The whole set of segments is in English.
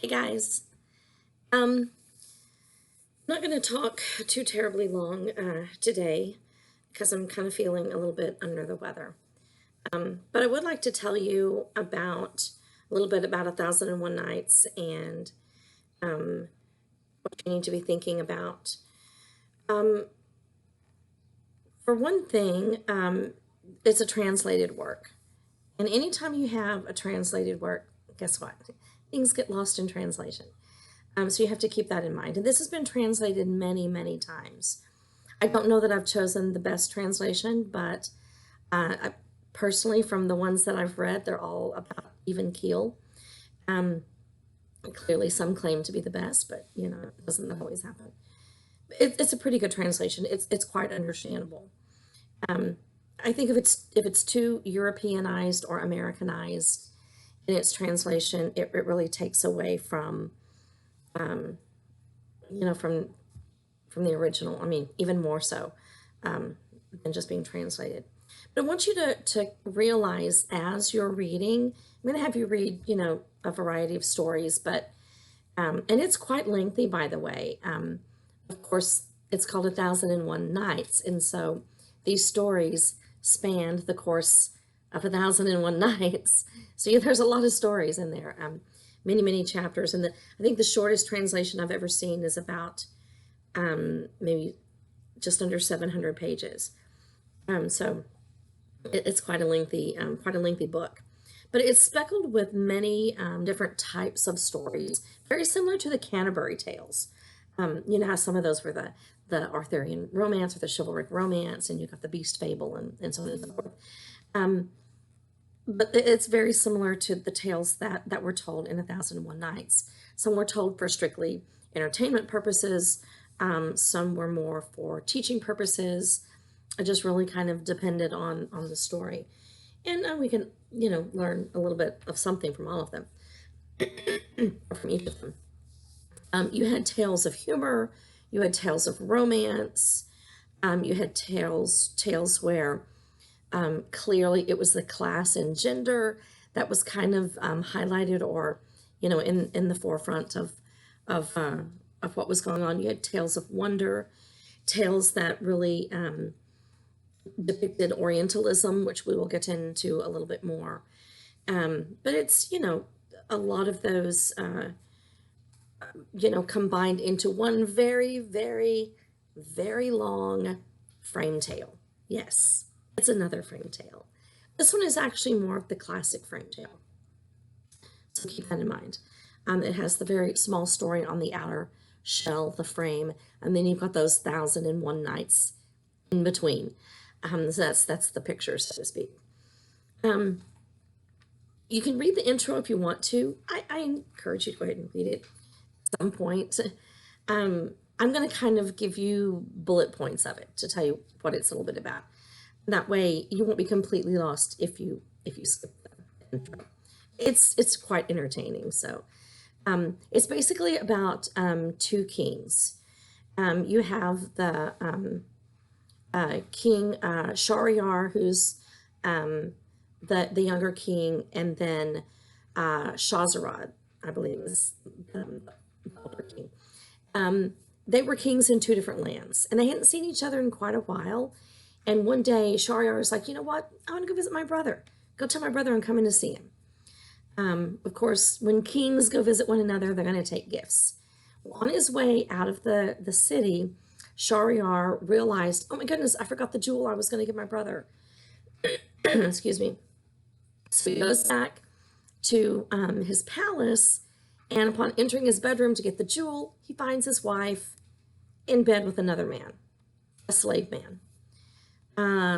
Hey guys, I'm not going to talk too terribly long today because I'm kind of feeling a little bit under the weather. But I would like to tell you about a little bit about A Thousand and One Nights and what you need to be thinking about. Um, for one thing, it's a translated work. And anytime you have a translated work, guess what? Things get lost in translation. So you have to keep that in mind. And this has been translated many, many times. I don't know that I've chosen the best translation, but I, personally, from the ones that I've read, they're all about even keel. Um, Clearly, some claim to be the best, but it doesn't always happen. It's a pretty good translation. It's quite understandable. Um, I think if it's too Europeanized or Americanized in its translation, it really takes away from um, you know from the original. I mean, even more so um, than just being translated. But I want you to realize as you're reading, I'm going to have you read, a variety of stories, but, and it's quite lengthy, by the way. Of course, it's called A Thousand and One Nights. And so these stories spanned the course of A Thousand and One Nights. So yeah, there's a lot of stories in there, many, many chapters. And I think the shortest translation I've ever seen is about maybe just under 700 pages. So it's quite a lengthy book, but it's speckled with many different types of stories, very similar to the Canterbury Tales. You know how some of those were the Arthurian romance or the chivalric romance, and you got the Beast Fable and so on and so forth. Um, but it's very similar to the tales that were told in A Thousand and One Nights. Some were told for strictly entertainment purposes. Some were more for teaching purposes. It just really kind of depended on the story, and we can learn a little bit of something from all of them, or from each of them. You had tales of humor, you had tales of romance, you had tales where clearly it was the class and gender that was kind of highlighted, or in the forefront of uh, of what was going on. You had tales of wonder, tales that really depicted Orientalism, which we will get into a little bit more. But it's, a lot of those, combined into one very, very, very long frame tale. Yes, it's another frame tale. This one is actually more of the classic frame tale. So keep that in mind. It has the very small story on the outer shell, the frame, and then you've got those thousand and one nights in between. So that's the picture, so to speak. Um, you can read the intro if you want to. I encourage you to go ahead and read it at some point. I'm going to kind of give you bullet points of it to tell you what it's a little bit about. That way, you won't be completely lost if you skip the intro. It's quite entertaining. So, it's basically about two kings. You have the King Shahryar, who's um, the younger king, and then Shahrazad, I believe, is the older king. Um, they were kings in two different lands, and they hadn't seen each other in quite a while. And one day, Shahryar was like, "You know what? I want to go visit my brother. Go tell my brother I'm coming to see him." Of course, when kings go visit one another, they're going to take gifts. Well, on his way out of the city, Shahryar realized, "Oh my goodness, I forgot the jewel I was going to give my brother." Excuse me. So he goes back to his palace, and upon entering his bedroom to get the jewel, he finds his wife in bed with another man, a slave man.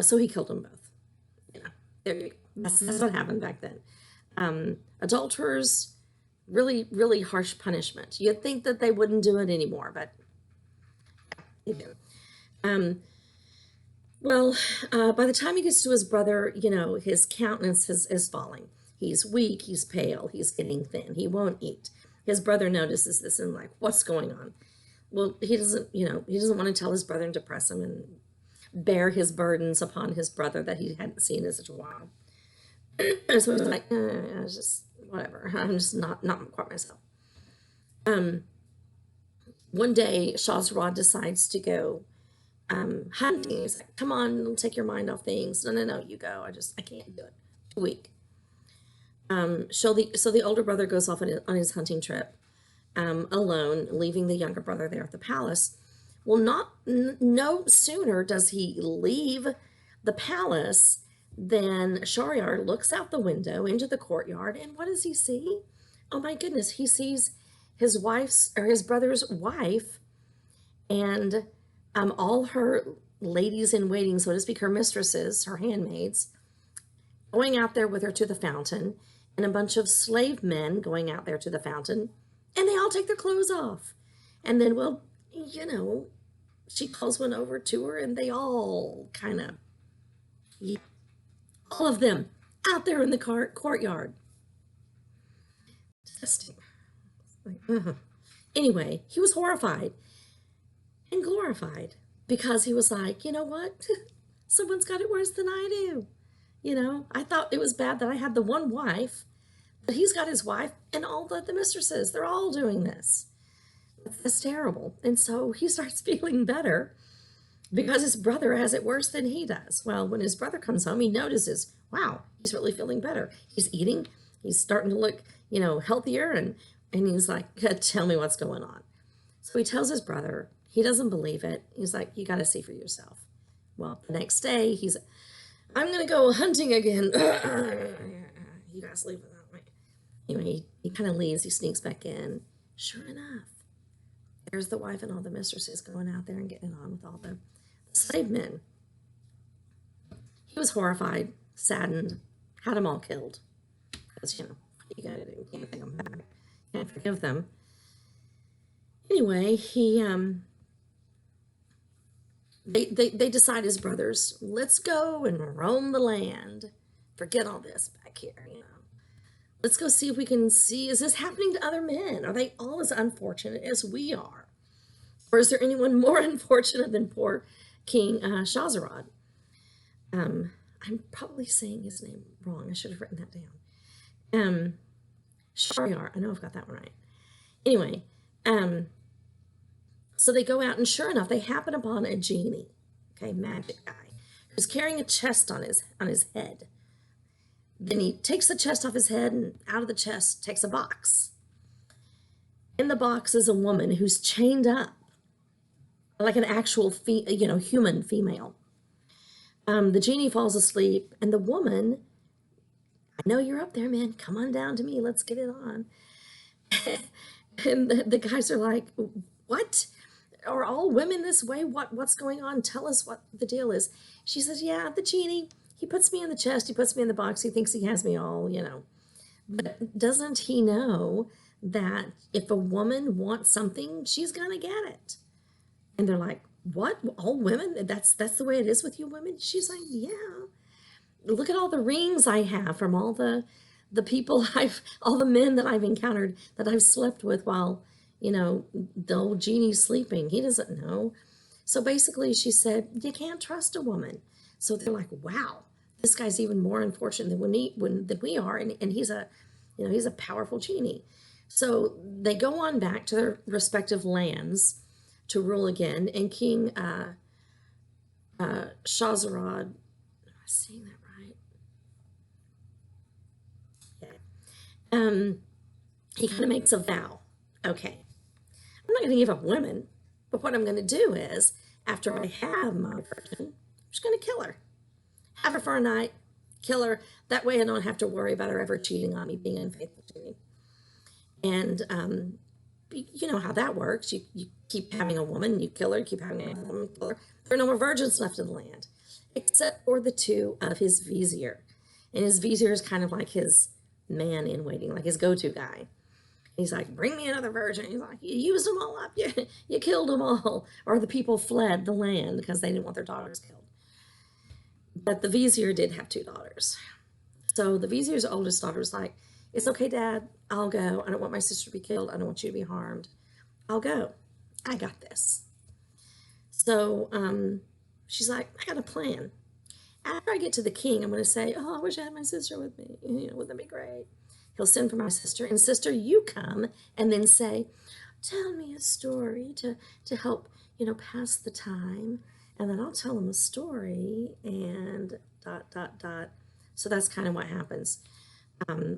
So he killed them both. You know, there you go. That's what happened back then. Adulterers, really, really harsh punishment. You'd think that they wouldn't do it anymore, but they do. Um, well, by the time he gets to his brother, his countenance is falling. He's weak, he's pale, he's getting thin, he won't eat. His brother notices this and like, what's going on? Well, he doesn't want to tell his brother and depress him and bear his burdens upon his brother that he hadn't seen in such a while. So he's like, it's just whatever. I'm just not quite myself. One day, Shahrazad decides to go hunting. He's like, "Come on, it'll take your mind off things." No, no, no, you go. I can't do it. Too weak. So the older brother goes off on his hunting trip alone, leaving the younger brother there at the palace. Well, no sooner does he leave the palace than Shahryar looks out the window into the courtyard, and what does he see? Oh my goodness, he sees his brother's wife and all her ladies in waiting, so to speak, her mistresses, her handmaids, going out there with her to the fountain, and a bunch of slave men going out there to the fountain, and they all take their clothes off. And then, well, she calls one over to her, and they all kind of, all of them out there in the courtyard. Disgusting. Anyway, he was horrified and glorified because he was like, you know what? Someone's got it worse than I do. I thought it was bad that I had the one wife, but he's got his wife and all the mistresses. They're all doing this. That's terrible. And so he starts feeling better because his brother has it worse than he does. Well, when his brother comes home, he notices, wow, he's really feeling better. He's eating. He's starting to look, healthier. And he's like, tell me what's going on. So he tells his brother. He doesn't believe it. He's like, you got to see for yourself. Well, the next day, I'm going to go hunting again. You guys leave without me. Anyway, he kind of leaves. He sneaks back in. Sure enough, there's the wife and all the mistresses going out there and getting on with all the slave men. He was horrified, saddened, had them all killed. Because, you got to do. Can't take them back. Can't forgive them. Anyway, they decide as brothers, let's go and roam the land. Forget all this back here, Let's go see if we can see, is this happening to other men? Are they all as unfortunate as we are? Or is there anyone more unfortunate than poor King Shahrazad? I'm probably saying his name wrong. I should have written that down. Shahryar. I know I've got that one right. Anyway, so they go out, and sure enough, they happen upon a genie, magic guy, who's carrying a chest on his head. Then he takes the chest off his head, and out of the chest takes a box. In the box is a woman who's chained up, like an actual human female. The genie falls asleep, and the woman, I know you're up there, man. Come on down to me. Let's get it on. And the guys are like, what? Are all women this way? What's going on? Tell us what the deal is. She says, yeah, the genie, he puts me in the chest, he puts me in the box, he thinks he has me all, But doesn't he know that if a woman wants something, she's gonna get it? And they're like, what? All women? That's the way it is with you women? She's like, yeah. Look at all the rings I have from all the people all the men that I've encountered, that I've slept with while, the old genie's sleeping. He doesn't know. So basically she said, you can't trust a woman. So they're like, wow, this guy's even more unfortunate than we are. And he's a powerful genie. So they go on back to their respective lands to rule again. And King Shahrazad, am I saying that right? Yeah. He kind of makes a vow. Okay, I'm not going to give up women, but what I'm going to do is, after I have my virgin, I'm just going to kill her. Have her for a night, kill her. That way I don't have to worry about her ever cheating on me, being unfaithful to me. And you know how that works. You keep having a woman, you kill her, keep having a woman, kill her. There are no more virgins left in the land, except for the two of his vizier. And his vizier is kind of like his man in waiting, like his go-to guy. He's like, bring me another virgin. He's like, you used them all up. You killed them all. Or the people fled the land because they didn't want their daughters killed. But the vizier did have 2 daughters. So the vizier's oldest daughter was like, it's okay, Dad. I'll go. I don't want my sister to be killed. I don't want you to be harmed. I'll go. I got this. So she's like, I got a plan. After I get to the king, I'm going to say, oh, I wish I had my sister with me. Wouldn't that be great? He'll send for my sister, and sister, you come, and then say, tell me a story to help, pass the time. And then I'll tell them a story and dot, dot, dot. So that's kind of what happens.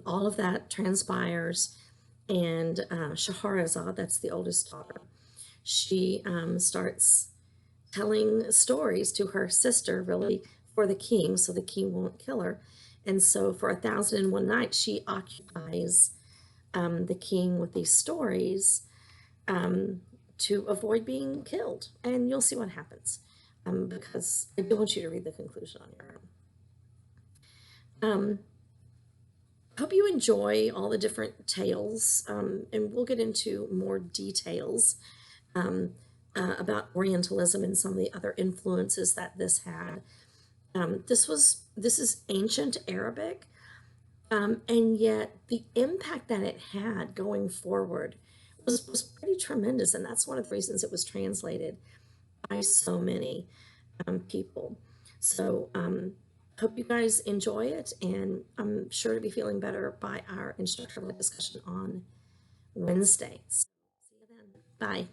All of that transpires, and Shahrazad, that's the oldest daughter, she starts telling stories to her sister, really, for the king, so the king won't kill her. And so for 1,001 Nights, she occupies the king with these stories um, to avoid being killed. And you'll see what happens, because I do want you to read the conclusion on your own. Hope you enjoy all the different tales, and we'll get into more details um, about Orientalism and some of the other influences that this had. This is ancient Arabic, and yet the impact that it had going forward was pretty tremendous, and that's one of the reasons it was translated by so many people. So hope you guys enjoy it, and I'm sure to be feeling better by our instructor discussion on Wednesday. See you then. Bye.